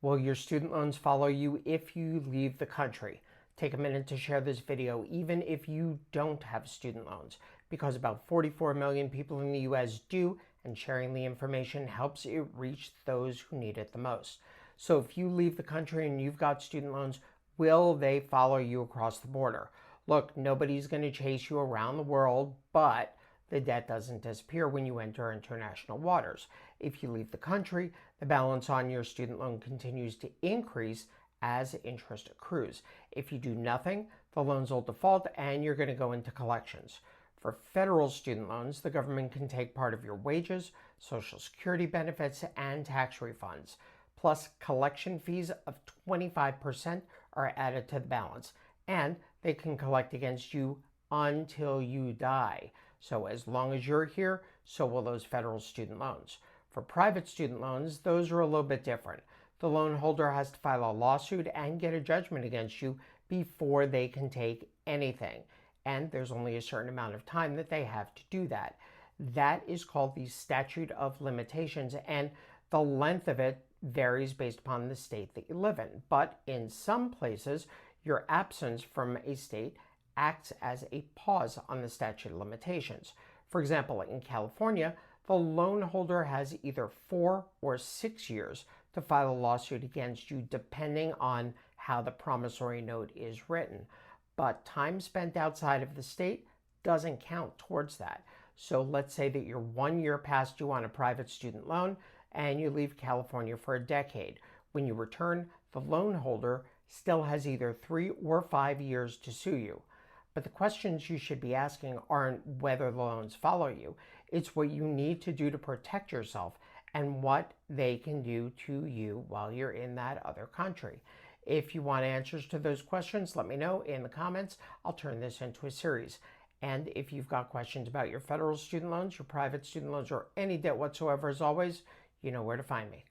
Will your student loans follow you if you leave the country? Take a minute to share this video, even if you don't have student loans, because about 44 million people in the US do, and sharing the information helps it reach those who need it the most. So if you leave the country and you've got student loans, will they follow you across the border? Look, nobody's going to chase you around the world, but the debt doesn't disappear when you enter international waters. If you leave the country, the balance on your student loan continues to increase as interest accrues. If you do nothing, the loans will default and you're going to go into collections. For federal student loans, the government can take part of your wages, Social Security benefits, and tax refunds. Plus, collection fees of 25% are added to the balance, and they can collect against you until you die. So as long as you're here, so will those federal student loans. For private student loans, those are a little bit different. The loan holder has to file a lawsuit and get a judgment against you before they can take anything. And there's only a certain amount of time that they have to do that. That is called the statute of limitations, and the length of it varies based upon the state that you live in. But in some places, your absence from a state acts as a pause on the statute of limitations. For example, in California, the loan holder has either 4 or 6 years to file a lawsuit against you, depending on how the promissory note is written. But time spent outside of the state doesn't count towards that. So let's say that you're 1 year past due on a private student loan and you leave California for a decade. When you return, the loan holder still has either 3 or 5 years to sue you. But the questions you should be asking aren't whether the loans follow you. It's what you need to do to protect yourself and what they can do to you while you're in that other country. If you want answers to those questions, let me know in the comments. I'll turn this into a series. And if you've got questions about your federal student loans, your private student loans, or any debt whatsoever, as always, you know where to find me.